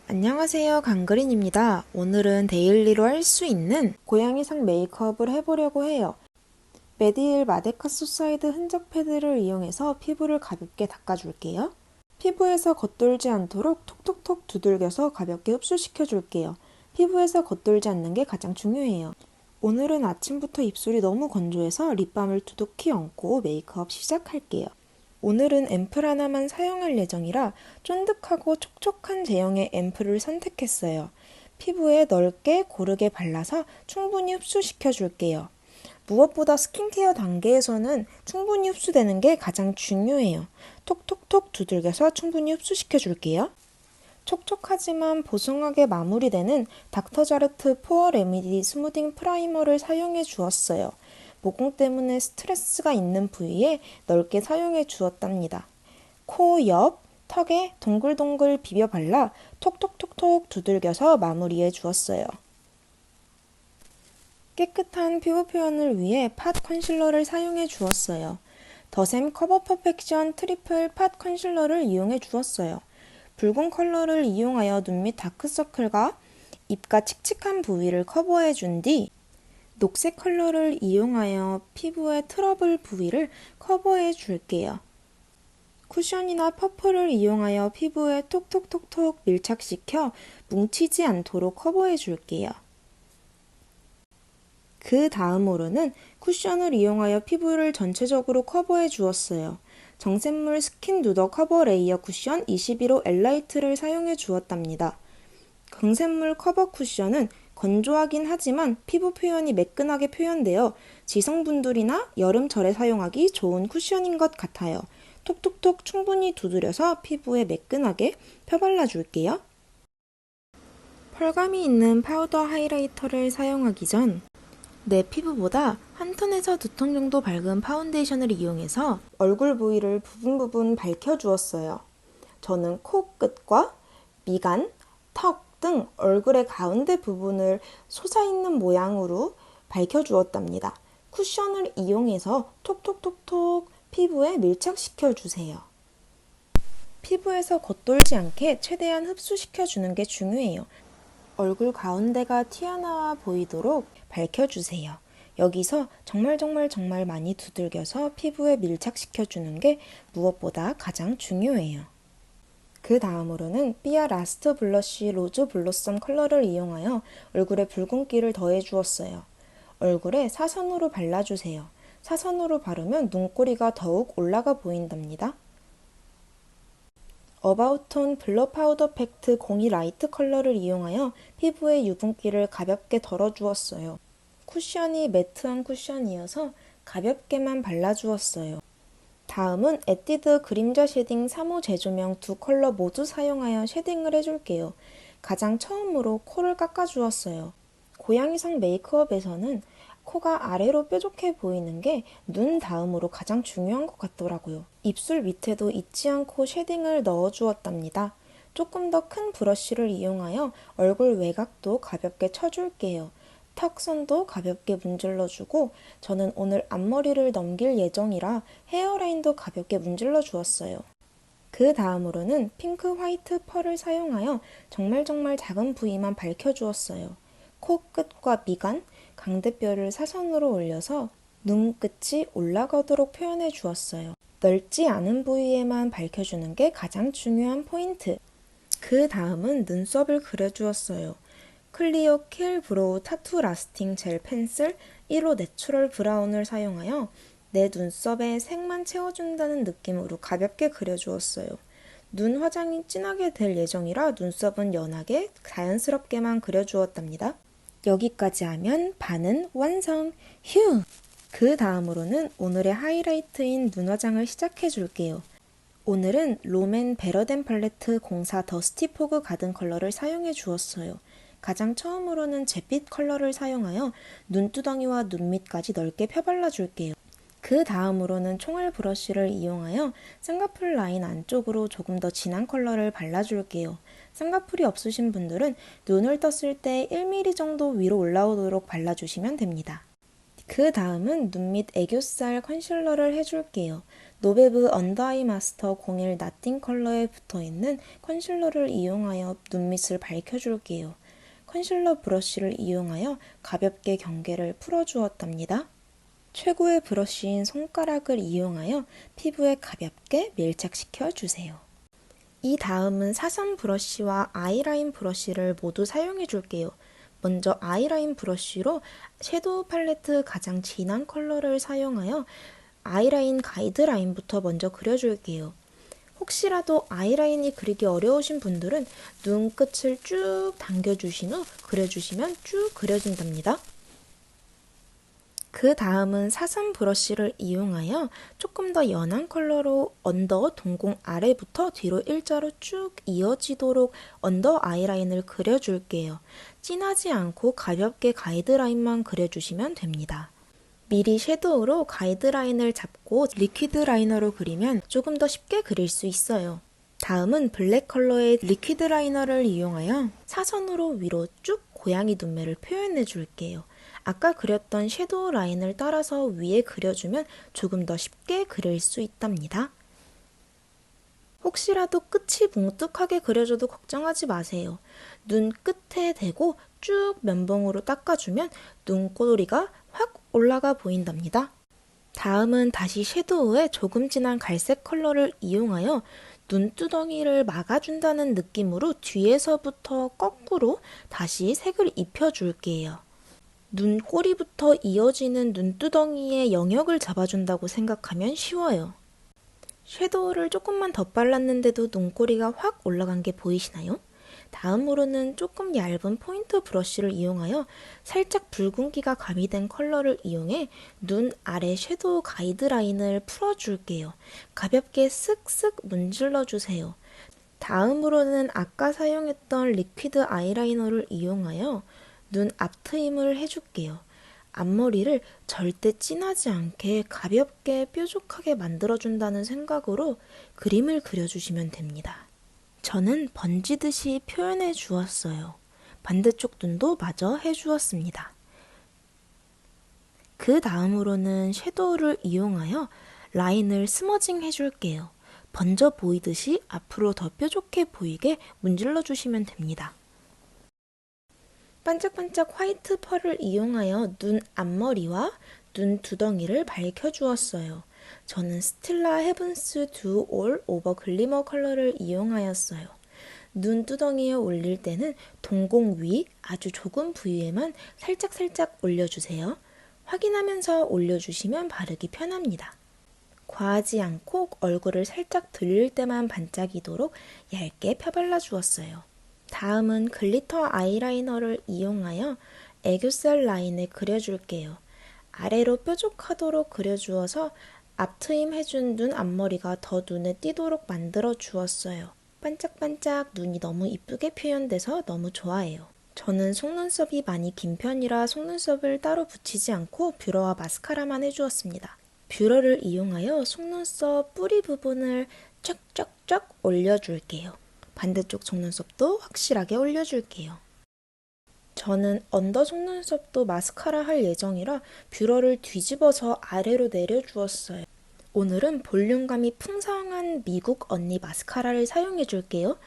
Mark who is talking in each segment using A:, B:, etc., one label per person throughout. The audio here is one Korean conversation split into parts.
A: 안녕하세요, 강그린입니다. 오늘은 데일리로 할 수 있는 고양이상 메이크업을 해보려고 해요. 메디힐 마데카 소사이드 흔적 패드를 이용해서 피부를 가볍게 닦아줄게요. 피부에서 겉돌지 않도록 톡톡톡 두들겨서 가볍게 흡수시켜줄게요. 피부에서 겉돌지 않는 게 가장 중요해요. 오늘은 아침부터 입술이 너무 건조해서 립밤을 두둑히 얹고 메이크업 시작할게요. 오늘은 앰플 하나만 사용할 예정이라 쫀득하고 촉촉한 제형의 앰플을 선택했어요. 피부에 넓게 고르게 발라서 충분히 흡수시켜 줄게요. 무엇보다 스킨케어 단계에서는 충분히 흡수되는 게 가장 중요해요. 톡톡톡 두들겨서 충분히 흡수시켜 줄게요. 촉촉하지만 보송하게 마무리되는 닥터자르트 포어 레미디 스무딩 프라이머를 사용해 주었어요. 모공 때문에 스트레스가 있는 부위에 넓게 사용해 주었답니다. 코 옆, 턱에 동글동글 비벼 발라 톡톡톡톡 두들겨서 마무리해 주었어요. 깨끗한 피부 표현을 위해 팟 컨실러를 사용해 주었어요. 더샘 커버 퍼펙션 트리플 팟 컨실러를 이용해 주었어요. 붉은 컬러를 이용하여 눈 밑 다크서클과 입가 칙칙한 부위를 커버해 준 뒤 녹색 컬러를 이용하여 피부의 트러블 부위를 커버해 줄게요. 쿠션이나 퍼프를 이용하여 피부에 톡톡톡톡 밀착시켜 뭉치지 않도록 커버해 줄게요. 그 다음으로는 쿠션을 이용하여 피부를 전체적으로 커버해 주었어요. 정샘물 스킨 누더 커버 레이어 쿠션 21호 엘라이트를 사용해 주었답니다. 강샘물 커버 쿠션은 건조하긴 하지만 피부 표현이 매끈하게 표현되어 지성분들이나 여름철에 사용하기 좋은 쿠션인 것 같아요. 톡톡톡 충분히 두드려서 피부에 매끈하게 펴발라 줄게요. 펄감이 있는 파우더 하이라이터를 사용하기 전 내 피부보다 한 톤에서 두 톤 정도 밝은 파운데이션을 이용해서 얼굴 부위를 부분 밝혀주었어요. 저는 코끝과 미간, 턱 등 얼굴의 가운데 부분을 솟아있는 모양으로 밝혀주었답니다. 쿠션을 이용해서 톡톡톡톡 피부에 밀착시켜주세요. 피부에서 겉돌지 않게 최대한 흡수시켜주는 게 중요해요. 얼굴 가운데가 튀어나와 보이도록 밝혀주세요. 여기서 정말 많이 두들겨서 피부에 밀착시켜주는 게 무엇보다 가장 중요해요. 그 다음으로는 삐아 라스트 블러쉬 로즈 블로썸 컬러를 이용하여 얼굴에 붉은기를 더해 주었어요. 얼굴에 사선으로 발라주세요. 사선으로 바르면 눈꼬리가 더욱 올라가 보인답니다. 어바웃톤 블러 파우더 팩트 02 라이트 컬러를 이용하여 피부에 유분기를 가볍게 덜어주었어요. 쿠션이 매트한 쿠션이어서 가볍게만 발라주었어요. 다음은 에뛰드 그림자 쉐딩 3호 제조명 두 컬러 모두 사용하여 쉐딩을 해줄게요. 가장 처음으로 코를 깎아주었어요. 고양이상 메이크업에서는 코가 아래로 뾰족해 보이는 게 눈 다음으로 가장 중요한 것 같더라고요. 입술 밑에도 잊지 않고 쉐딩을 넣어주었답니다. 조금 더 큰 브러쉬를 이용하여 얼굴 외곽도 가볍게 쳐줄게요. 턱선도 가볍게 문질러주고 저는 오늘 앞머리를 넘길 예정이라 헤어라인도 가볍게 문질러 주었어요. 그 다음으로는 핑크 화이트 펄을 사용하여 정말 작은 부위만 밝혀주었어요. 코끝과 미간, 강대뼈를 사선으로 올려서 눈끝이 올라가도록 표현해 주었어요. 넓지 않은 부위에만 밝혀주는 게 가장 중요한 포인트. 그 다음은 눈썹을 그려주었어요. 클리오 킬 브로우 타투 라스팅 젤 펜슬 1호 내추럴 브라운을 사용하여 내 눈썹에 색만 채워준다는 느낌으로 가볍게 그려주었어요. 눈 화장이 진하게 될 예정이라 눈썹은 연하게 자연스럽게만 그려주었답니다. 여기까지 하면 반은 완성! 휴! 그 다음으로는 오늘의 하이라이트인 눈 화장을 시작해 줄게요. 오늘은 롬앤 베러덴 팔레트 04 더스티 포그 가든 컬러를 사용해 주었어요. 가장 처음으로는 잿빛 컬러를 사용하여 눈두덩이와 눈 밑까지 넓게 펴발라 줄게요. 그 다음으로는 총알 브러쉬를 이용하여 쌍꺼풀 라인 안쪽으로 조금 더 진한 컬러를 발라줄게요. 쌍꺼풀이 없으신 분들은 눈을 떴을 때 1mm 정도 위로 올라오도록 발라주시면 됩니다. 그 다음은 눈 밑 애교살 컨실러를 해줄게요. 노베브 언더아이 마스터 01 나띵 컬러에 붙어있는 컨실러를 이용하여 눈 밑을 밝혀줄게요. 컨실러 브러쉬를 이용하여 가볍게 경계를 풀어주었답니다. 최고의 브러쉬인 손가락을 이용하여 피부에 가볍게 밀착시켜 주세요. 이 다음은 사선 브러쉬와 아이라인 브러쉬를 모두 사용해 줄게요. 먼저 아이라인 브러쉬로 섀도우 팔레트 가장 진한 컬러를 사용하여 아이라인 가이드라인부터 먼저 그려줄게요. 혹시라도 아이라인이 그리기 어려우신 분들은 눈끝을 쭉 당겨주신 후 그려주시면 쭉 그려진답니다. 그 다음은 사선 브러쉬를 이용하여 조금 더 연한 컬러로 언더 동공 아래부터 뒤로 일자로 쭉 이어지도록 언더 아이라인을 그려줄게요. 진하지 않고 가볍게 가이드라인만 그려주시면 됩니다. 미리 섀도우로 가이드라인을 잡고 리퀴드 라이너로 그리면 조금 더 쉽게 그릴 수 있어요. 다음은 블랙 컬러의 리퀴드 라이너를 이용하여 사선으로 위로 쭉 고양이 눈매를 표현해 줄게요. 아까 그렸던 섀도우 라인을 따라서 위에 그려주면 조금 더 쉽게 그릴 수 있답니다. 혹시라도 끝이 뭉툭하게 그려져도 걱정하지 마세요. 눈 끝에 대고 쭉 면봉으로 닦아주면 눈꼬리가 확 올라가 보인답니다. 다음은 다시 섀도우에 조금 진한 갈색 컬러를 이용하여 눈두덩이를 막아준다는 느낌으로 뒤에서부터 거꾸로 다시 색을 입혀줄게요. 눈꼬리부터 이어지는 눈두덩이의 영역을 잡아준다고 생각하면 쉬워요. 섀도우를 조금만 더 발랐는데도 눈꼬리가 확 올라간 게 보이시나요? 다음으로는 조금 얇은 포인트 브러쉬를 이용하여 살짝 붉은기가 가미된 컬러를 이용해 눈 아래 섀도우 가이드라인을 풀어줄게요. 가볍게 쓱쓱 문질러주세요. 다음으로는 아까 사용했던 리퀴드 아이라이너를 이용하여 눈 앞트임을 해줄게요. 앞머리를 절대 진하지 않게 가볍게 뾰족하게 만들어준다는 생각으로 그림을 그려주시면 됩니다. 저는 번지듯이 표현해 주었어요. 반대쪽 눈도 마저 해주었습니다. 그 다음으로는 섀도우를 이용하여 라인을 스머징 해줄게요. 번져 보이듯이 앞으로 더 뾰족해 보이게 문질러 주시면 됩니다. 반짝반짝 화이트 펄을 이용하여 눈 앞머리와 눈 두덩이를 밝혀주었어요. 저는 스틸라 헤븐스 두 올 오버 글리머 컬러를 이용하였어요. 눈두덩이에 올릴 때는 동공 위 아주 조금 부위에만 살짝살짝 올려주세요. 확인하면서 올려주시면 바르기 편합니다. 과하지 않고 얼굴을 살짝 들릴 때만 반짝이도록 얇게 펴발라 주었어요. 다음은 글리터 아이라이너를 이용하여 애교살 라인을 그려줄게요. 아래로 뾰족하도록 그려주어서 앞트임 해준 눈 앞머리가 더 눈에 띄도록 만들어 주었어요. 반짝반짝 눈이 너무 이쁘게 표현돼서 너무 좋아해요. 저는 속눈썹이 많이 긴 편이라 속눈썹을 따로 붙이지 않고 뷰러와 마스카라만 해주었습니다. 뷰러를 이용하여 속눈썹 뿌리 부분을 쫙쫙쫙 올려줄게요. 반대쪽 속눈썹도 확실하게 올려줄게요. 저는 언더 속눈썹도 마스카라 할 예정이라 뷰러를 뒤집어서 아래로 내려주었어요. 오늘은 볼륨감이 풍성한 미국 언니 마스카라를 사용해 줄게요.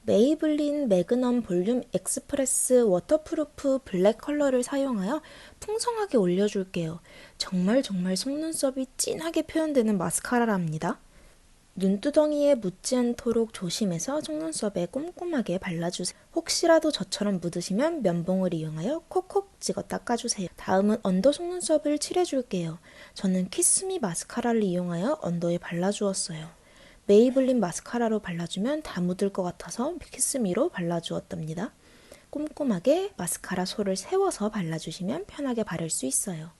A: 메이블린 매그넘 볼륨 엑스프레스 워터프루프 블랙 컬러를 사용하여 풍성하게 올려줄게요. 정말 속눈썹이 진하게 표현되는 마스카라랍니다. 눈두덩이에 묻지 않도록 조심해서 속눈썹에 꼼꼼하게 발라주세요. 혹시라도 저처럼 묻으시면 면봉을 이용하여 콕콕 찍어 닦아주세요. 다음은 언더 속눈썹을 칠해줄게요. 저는 키스미 마스카라를 이용하여 언더에 발라주었어요. 메이블린 마스카라로 발라주면 다 묻을 것 같아서 키스미로 발라주었답니다. 꼼꼼하게 마스카라 솔을 세워서 발라주시면 편하게 바를 수 있어요.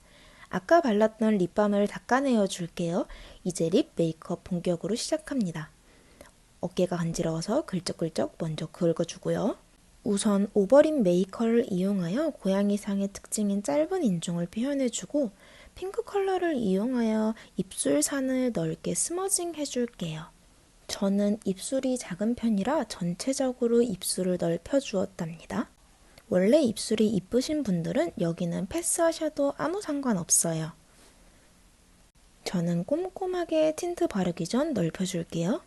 A: 아까 발랐던 립밤을 닦아내어 줄게요. 이제 립 메이크업 본격으로 시작합니다. 어깨가 간지러워서 긁적긁적 먼저 긁어주고요. 우선 오버립 메이커를 이용하여 고양이상의 특징인 짧은 인중을 표현해주고 핑크 컬러를 이용하여 입술산을 넓게 스머징 해줄게요. 저는 입술이 작은 편이라 전체적으로 입술을 넓혀 주었답니다. 원래 입술이 이쁘신 분들은 여기는 패스하셔도 아무 상관없어요. 저는 꼼꼼하게 틴트 바르기 전 넓혀줄게요.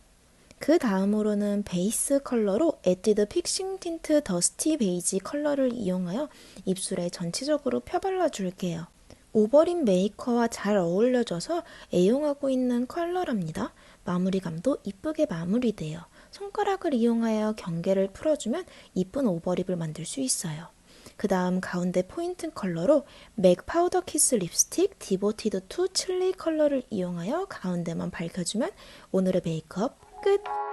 A: 그 다음으로는 베이스 컬러로 에뛰드 픽싱 틴트 더스티 베이지 컬러를 이용하여 입술에 전체적으로 펴발라줄게요. 오버립 메이커와 잘 어울려져서 애용하고 있는 컬러랍니다. 마무리감도 이쁘게 마무리돼요. 손가락을 이용하여 경계를 풀어주면 이쁜 오버립을 만들 수 있어요. 그 다음 가운데 포인트 컬러로 맥 파우더 키스 립스틱 디보티드 투 칠리 컬러를 이용하여 가운데만 밝혀주면 오늘의 메이크업 끝!